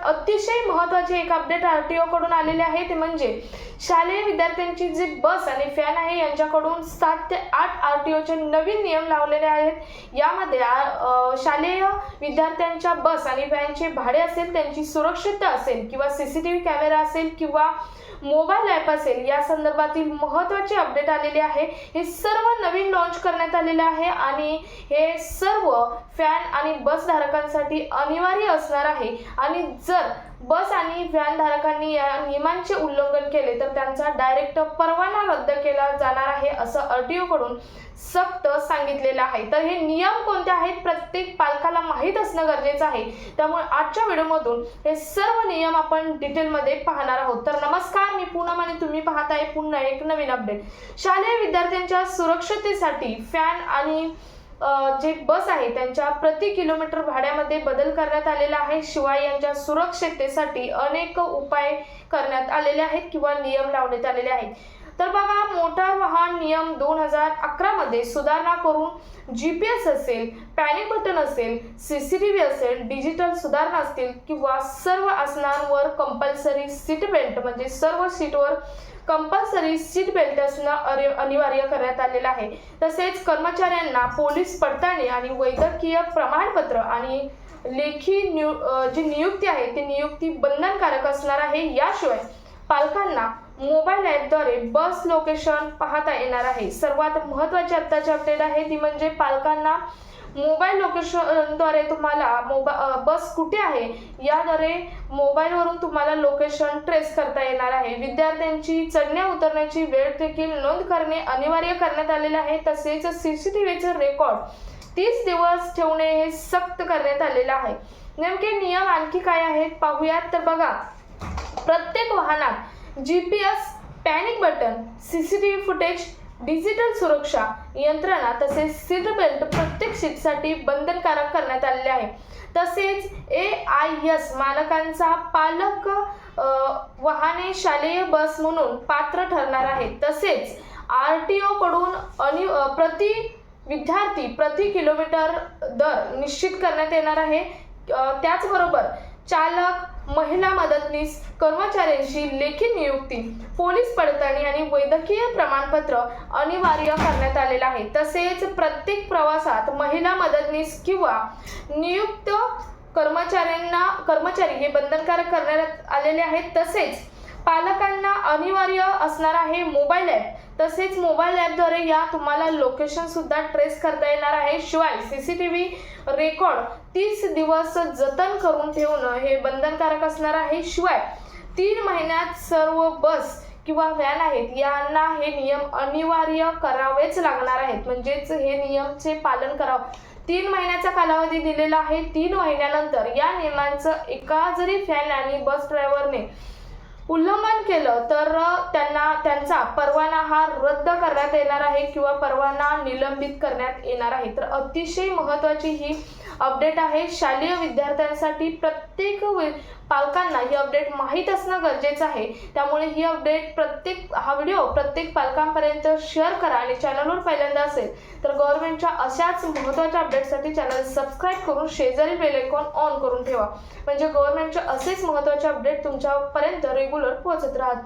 अतिशय महत्त्वाचे एक अपडेट आरटीओ कडून आलेले आहे, ते म्हणजे शालेय विद्यार्थ्यांची जी बस आणि फॅन आहे यांच्याकडून 7 ते 8 आरटीओचे नवीन नियम लावलेले आहेत। यामध्ये शालेय विद्यार्थ्यांच्या बस आणि फॅनचे भाडे असेल, त्यांची सुरक्षितता असेल किंवा सीसीटीव्ही कॅमेरा असेल किंवा मोबाईल ॲप असेल, या संदर्भातील महत्त्वाचे अपडेट आलेले आहे। हे सर्व नवीन लॉन्च करण्यात आलेले आहे आणि हे सर्व फॅन आणि बस धारकांसाठी अनिवार्य असणार आहे आणि जर बस आणि व्हॅन धारकांनी या नियमांचे उल्लंघन केले तर त्यांचा डायरेक्ट परवाना रद्द केला जाणार आहे, असं आरटीओ कडून सक्त सांगितलेलं आहे। तर हे नियम कोणते आहेत प्रत्येक पालकाला माहीत असणं गरजेचं आहे, त्यामुळे आजच्या व्हिडिओमधून हे सर्व नियम आपण डिटेलमध्ये पाहणार आहोत। तर नमस्कार, मी पूनम आणि तुम्ही पाहताय पुन्हा एक नवीन अपडेट। शालेय विद्यार्थ्यांच्या सुरक्षतेसाठी फॅन आणि जे बस आहे त्यांच्या प्रति किलोमीटर भाड्यामध्ये बदल करण्यात आलेला आहे। शिवाय यांच्या सुरक्षिततेसाठी अनेक उपाय करण्यात आलेले आहेत किंवा नियम लावण्यात आलेले आहेत। तर बघा, मोटार वाहन नियम 2011 मध्ये सुधारणा करून जीपीएस असेल, पॅनिक बटन असेल, सीसीटीव्ही असेल, डिजिटल सुधारणा असतील किंवा सर्व आसनांवर कंपल्सरी सीट बेल्ट म्हणजे सर्व सीटवर कंपल्सरी सीट बेल्ट असणं अनिवार्य करण्यात आलेलं आहे। तसेच कर्मचाऱ्यांना पोलीस पडताळणी आणि वैद्यकीय प्रमाणपत्र आणि लेखी जी नियुक्ती आहे ती नियुक्ती बंधनकारक असणार आहे। याशिवाय पालकांना मोबाईल ॲपद्वारे बस लोकेशन पाहता येणार आहे। सर्वात महत्त्वाची आत्ताची अपडेट आहे ती म्हणजे पालकांना मोबाईल लोकेशनद्वारे तुम्हाला बस कुठे आहे याद्वारे मोबाईलवरून तुम्हाला लोकेशन ट्रेस करता येणार आहे। विद्यार्थ्यांची चढण्या उतरण्याची वेळ देखील नोंद करणे अनिवार्य करण्यात आलेले आहे। तसेच सीसीटीव्हीचे रेकॉर्ड 30 दिवस ठेवणे हे सक्त करण्यात आलेले आहे। नेमके नियम आणखी काय आहेत पाहूयात। तर बघा, प्रत्येक वाहनात GPS, panic button, CCTV footage, digital सुरक्षा यंत्रणा तसेच सीट बेल्ट प्रत्येक सीटसाठी बंधनकारक करण्यात आलेले आहे। तसेच AIS मानकांचा पालक वाहने शालेय बस म्हणून पात्र ठरणार आहेत। तसेच आरटीओ कडून प्रति विद्यार्थी प्रति किलोमीटर दर निश्चित करण्यात येणार आहे। त्याचबरोबर चालक, महिला मदतनीस कर्मचाऱ्यांची लेखी नियुक्ती, पोलीस पडताळणी आणि वैद्यकीय प्रमाणपत्र अनिवार्य करण्यात आलेले आहे। तसेच प्रत्येक प्रवासात महिला मदतनीस किंवा नियुक्त कर्मचारी हे बंधनकारक करण्यात आलेले आहेत। तसेच पालकांना अनिवार्य असणार आहे मोबाईल ॲप, तसेच मोबाईल ॲपद्वारे या तुम्हाला लोकेशन सुद्धा ट्रेस करता येणार आहे। शिवाय सीसीटीव्ही रेकॉर्ड 30 दिवस जतन करून ठेवणं हे बंधनकारक असणार आहे। शिवाय 3 महिन्यात सर्व बस किंवा व्हॅन आहेत यांना हे नियम अनिवार्य करावेच लागणार आहेत, म्हणजेच हे नियमचे पालन करावं। 3 महिन्याचा कालावधी दिलेला आहे। 3 महिन्यानंतर या नियमांचं एका जरी फॅन आणि बस ड्रायव्हरने उल्लंघन केलं तर त्यांचा परवाना हा रद्द करण्यात येणार आहे किंवा परवाना निलंबित करण्यात येणार आहे। तर अतिशय महत्त्वाची ही अपडेट आहे शालेय विद्यार्थ्यांसाठी। प्रत्येक पालकांना ही अपडेट माहीत असणं गरजेचं आहे, त्यामुळे ही अपडेट हा व्हिडिओ प्रत्येक पालकांपर्यंत शेअर करा आणि चॅनलवर पहिल्यांदा असेल तर गव्हर्नमेंटच्या अशाच महत्त्वाच्या अपडेटसाठी चॅनल सबस्क्राईब करून शेजारी बेल आयकॉन ऑन करून ठेवा, म्हणजे गव्हर्नमेंटचे असेच महत्त्वाचे अपडेट तुमच्यापर्यंत रेग्युलर पोहोचत राहतील।